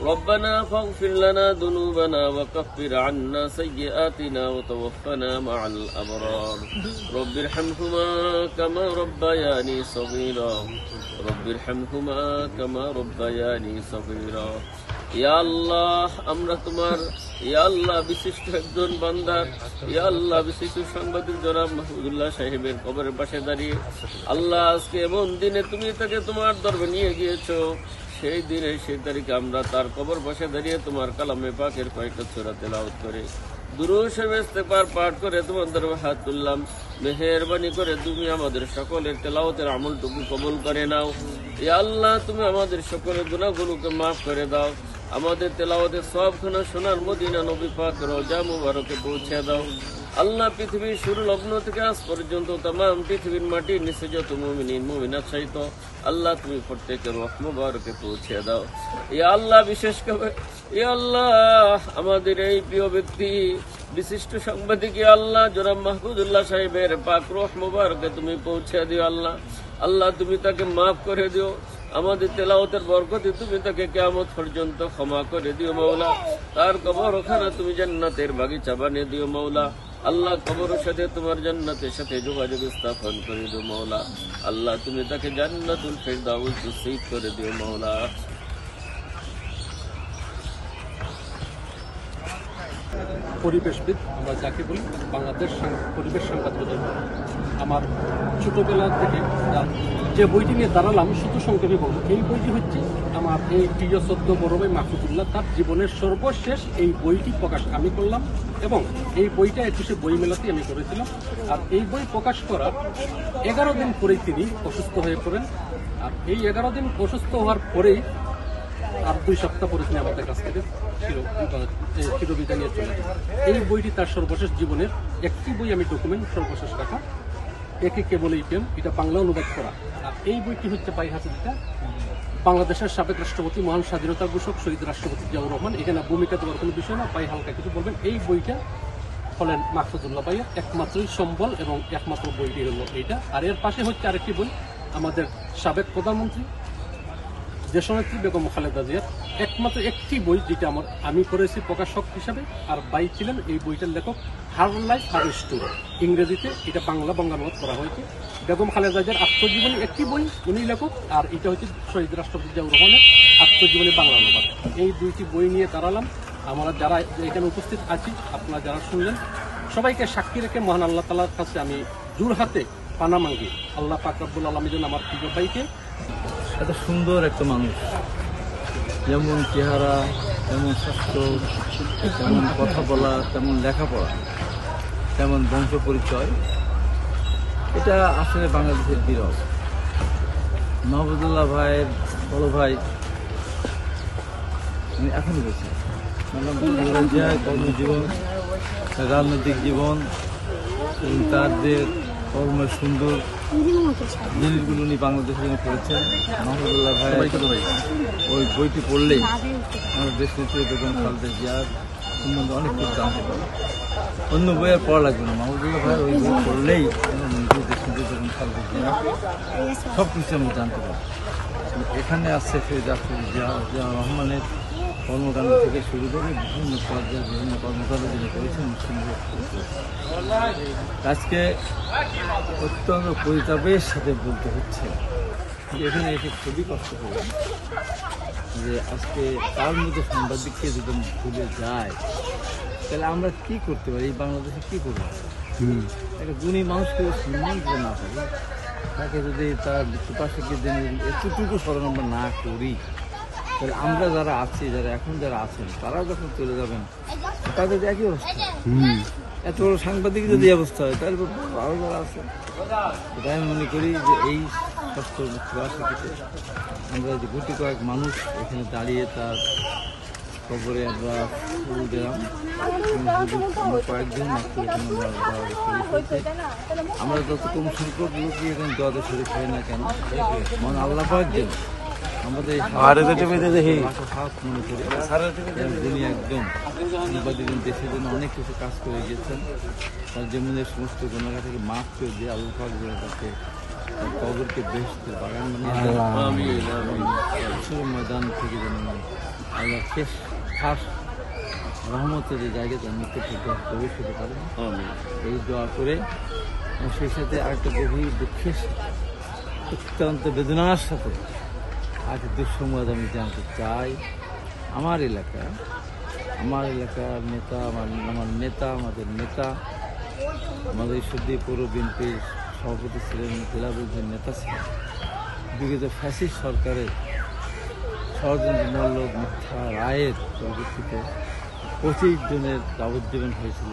ربنا فاغفر لنا ذنوبنا وكفر عنا سيئاتنا وتوفنا مع الأبرار رب ارحمهما كما ربياني صغيرا رب ارحمهما كما ربياني صغيرا ইয়া আল্লাহ আমরা তোমার ইয়া আল্লাহ বিশিষ্ট একজন বান্দা ইয়া আল্লাহ বিশিষ্ট সাংবাদিক জনাব মাহমুদুল্লাহ সাহেবের কবরের পাশে দাঁড়িয়ে আল্লাহ আজকে এমন দিনে তুমি তাকে তোমার দরবারে নিয়ে গিয়েছো সেই দিনে সেই তারিখে আমরা তার কবর পাশে দাঁড়িয়ে তোমার কালামে পাকের কয়েকটা সূরা তেলাওয়াত করে দুরূদ শরীফ ইস্তেগফার পাঠ করে তোমার দরবারে হাত তুললাম মেহেরবানি করে তুমি আমাদের সকলের তেলাওয়াতের আমলটুকু কবুল করে নাও ইয়া আল্লাহ তুমি আমাদের সকলের গুনাহগুলোকে মাফ করে দাও আমাদের তেলাওয়াতের সবখানা সোনার মদিনা নবী পাক রওজা মুবারকে পৌঁছে দাও আল্লাহ পৃথিবীর শুরু লগ্ন থেকে আজ পর্যন্ত तमाम পৃথিবীর মাটির নিচে যত মুমিন মুমিনাত সহিত আল্লাহ তুমি প্রত্যেকের রহ মুবারকে পৌঁছে দাও ইয়া আল্লাহ বিশেষ করে ইয়া আল্লাহ আমাদের এই প্রিয় ব্যক্তি বিশিষ্ট সাংবাদিক ইয়া আল্লাহ জনাব মাহমুদুল্লাহ সাহেবের পাক রহ মুবারকে তুমি পৌঁছে দিও আল্লাহ আল্লাহ তুমি তাকে মাফ করে দিও আমাদের তেলাওয়াতের বরকতে তুমি তাকে কিয়ামত পর্যন্ত ক্ষমা করে দিও মাওলা তার কবরখানা তুমি জান্নাতের বাগিচা বানিয়ে দিও মাওলা আল্লাহ কবরের সাথে তোমার জান্নাতের সাথে যোগাযোগ স্থাপন করে দিও মাওলা আল্লাহ তুমি তাকে জান্নাতুল ফিরদাউস নসিব করে দিও মাওলা পরিবেশবিদ আমরা যাকে বলি বাংলাদেশ পরিবেশ সাংবাদিকতা আমার ছোটবেলা থেকে যে বইটি নিয়ে দাঁড়ালাম শুধু সংক্ষেপে বলব এই বইটি হচ্ছে আমার এই প্রিয় সদ্য বড় ভাই মাহফুজুল্লাহ তার জীবনের সর্বশেষ এই বইটি প্রকাশ আমি করলাম এবং এই বইটা 21শে বই মেলাতে আমি করেছিলাম আর এই বই প্রকাশ করার 11 দিন পরেই তিনি অসুস্থ হয়ে পড়েন আর এই 11 দিন অসুস্থ হওয়ার পরেই আর 2 সপ্তাহ পরে তিনি আমাদের কাছ থেকে চিরবিদায় নিয়ে চলে যান এই বইটি তার সর্বশেষ জীবনের একটি বই আমি ডকুমেন্ট সর্বশেষ রাখা একে কেবল এই প্রেম এটা বাংলা অনুবাদ করা আর এই বইটি হচ্ছে বাই হাসিদা বাংলাদেশের সাবেক রাষ্ট্রপতি মহান স্বাধীনতা ঘোষক শহীদ রাষ্ট্রপতি জিয়াউর রহমান এখানে ভূমিকা দেওয়ার কোনো বিষয় না ভাই হালকা কিছু বলবেন এই বইটা হলেন মাহফুজুল্লাহ ভাইয়ের একমাত্রই সম্বল এবং একমাত্র বইটি হলো এইটা আর এর পাশে হচ্ছে আরেকটি বই আমাদের সাবেক প্রধানমন্ত্রী দেশনেত্রী বেগম খালেদা জিয়ার একমাত্র একটি বই যেটা আমি করেছি প্রকাশক হিসাবে আর ভাই ছিলেন এই বইটার লেখক হার লাইফ হার স্টোরি ইংরেজিতে এটা বঙ্গানুবাদ করা হয়েছে বেগম খালেদা জিয়ার আত্মজীবনী একটি বই উনি লেখক আর এটা হচ্ছে শহীদ রাষ্ট্রপতি জিয়াউর রহমানের আত্মজীবনী বাংলা অনুবাদ এই দুইটি বই নিয়ে দাঁড়ালাম আমরা যারা এখানে উপস্থিত আছি আপনারা যারা শুনলেন সবাইকে সাক্ষী রেখে মহান আল্লাহ তাআলার কাছে আমি জোর হাতে পানা মাঙ্গি আল্লাহ পাক রব্বুল আলামিন যেন আমার প্রিয় ভাইকে এত সুন্দর একটা মানুষ যেমন চেহারা তেমন স্বাস্থ্য তেমন কথা বলা তেমন লেখাপড়া তেমন বংশ পরিচয় এটা আসলে বাংলাদেশের বিরল মাহমুদুল্লাহ ভাইয়ের বড় ভাই আমি এখনই বলছি কর্মজীবন রাজনৈতিক জীবন তার যে কর্মের সুন্দর জিনিসগুলো উনি বাংলাদেশের জন্য করেছেন মাহমুদুল্লাহ ভাই ওই বইটি পড়লেই আমাদের দেশ নেত্রী বেগম খালেদা জিয়ার সম্বন্ধে অনেক কিছু জানতে পারে অন্য বই আর পড়া লাগবে না মাহমুদুল্লাহ ভাই ওই বই পড়লেই নিজের দেশ নেত্রী বেগম খালেদা জিয়া সব কিছু আমরা জানতে পারি এখানে আসছে সেই ডাক্তার জিয়া রহমানের কর্মকাণ্ড থেকে শুরু করে বিভিন্ন পর্যায়ে বিভিন্ন কর্মকাণ্ড যিনি করেছেন মুসলিমদের আজকে অত্যন্ত পরিতাপের সাথে বলতে হচ্ছে যে এখানে এসে খুবই কষ্ট পেলাম যে আজকে তার মধ্যে সাংবাদিককে যদি ভুলে যায় তাহলে আমরা কি করতে পারি এই বাংলাদেশে কী করবো একটা গুণী মানুষকে সম্মান দিতে না পারি তাকে যদি তার পাশে এতটুকু স্মরণ আমরা না করি তাহলে আমরা যারা আছি যারা আছেন তারাও যখন চলে যাবেন তাদের একই অবস্থা এত বড় সাংবাদিক যদি অবস্থা হয় তাহলে আরও যারা আছে তাই আমি মনে করি যে এই স্বাস্থ্য আমরা যে গুটি কয়েক মানুষ এখানে দাঁড়িয়ে তার খবরে আমরা ফুল দিলাম আমরা কয়েকদিন মাত্র আমরা যত কম সংখ্যক লোকই এখানে দোয়াতে শরীর হয় না কেন মানে আল্লাহ কয়েকদিন আমাদের যিনি একদম সাংবাদিক দেশের জন্য অনেক কিছু কাজ করে গিয়েছেন তার জীবনের সমস্ত গুণাগা থেকে মাফ করে দিয়ে আল্লাহ পাক তাকে কবরকে বেহেশতের বাগান বানিয়ে ময়দান থেকে যেন আল্লাহ শেষ খাস রহমতের জায়গাতে মৃত্যু প্রবেশ হতে পারে এই দোয়া করে এবং সেই সাথে আরেকটা গভীর দুঃখের অত্যন্ত বেদনার সাথে আজ দুঃসংবাদ আমি জানতে চাই। আমার এলাকার নেতা আমাদের নেতা আমাদের ঈশ্বরদী পৌর বিএনপির সভাপতি ছিলেন, জেলা বিএনপির নেতা ছিলেন। বিগত ফ্যাসিস্ট সরকারের ষড়যন্ত্রমূলক মিথ্যা রায়ের পরিপ্রেক্ষিতে 25 জনের যাবজ্জীবন হয়েছিল,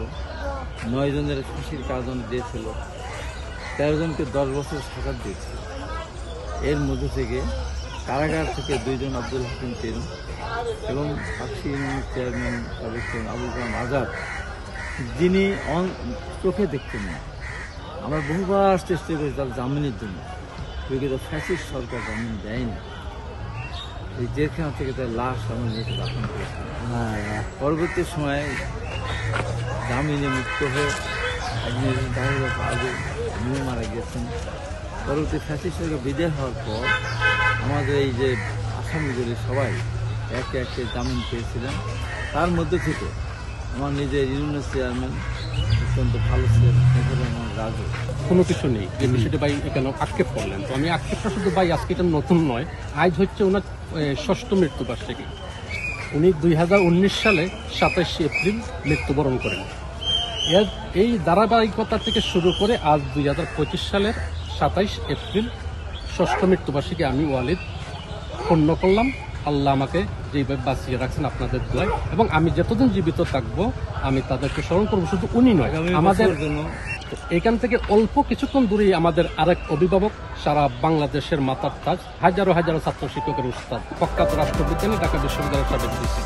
9 জনের ফাঁসির কারাদণ্ড দিয়েছিল, 13 জনকে 10 বছর সাজা দিয়েছিল। এর মধ্যে থেকে কারাগার থেকে 2 জন আব্দুল হাকিম পেরু এবং সাক্ষী চেয়ারম্যান সাবেক আবুল কালাম আজাদ, যিনি চোখে দেখতেন না, আমরা বহুবার চেষ্টা করি তার জামিনের জন্য, বিগত ফ্যাসিস্ট সরকার জামিন দেয়নি। এই জেলখানা থেকে তার লাশ আমরা নিয়ে দাফন করেছিলাম। পরবর্তী সময়ে জামিনে মুক্ত হয়ে আগে উনিও মারা গেছেন। পরবর্তী ফ্যাসিস্ট সরকার বিদায় হওয়ার পর আমাদের এই যে আসামিগুলি সবাই একে একে জামিন পেয়েছিলেন। তার মধ্যে থেকে আমার নিজের ইউনিয়ন চেয়ারম্যান অত্যন্ত ভালো ছিলেন আমার রাজু। কোনো কিছু নেই, যে বিষয়টি ভাই এখানে আক্ষেপ করলেন। তো আমি আক্ষেপটা শুধু ভাই আজকে এটা নতুন নয়, আজ হচ্ছে ওনার 6ষ্ঠ মৃত্যুবার্ষিকী। উনি 2019 সালে 27 এপ্রিল মৃত্যুবরণ করেন। এই ধারাবাহিকতা থেকে শুরু করে আজ 2025 সালের 27 এপ্রিল 6ষ্ঠ মৃত্যুবার্ষিকী আমি ওয়ালিদ পূর্ণ করলাম। আল্লাহ আমাকে যেভাবে বাঁচিয়ে রাখছেন আপনাদের দোয়ায়, এবং আমি যতদিন জীবিত থাকবো আমি তাদেরকে স্মরণ করবো। শুধু উনি নয়, আমাদের এখান থেকে অল্প কিছুক্ষণ দূরেই আমাদের আরেক অভিভাবক, সারা বাংলাদেশের মাথার তাজ, হাজারো হাজারো ছাত্র শিক্ষকের উস্তাদ, প্রখ্যাত রাষ্ট্রবিজ্ঞানী, ঢাকা বিশ্ববিদ্যালয়ের সাবেক ভিসি।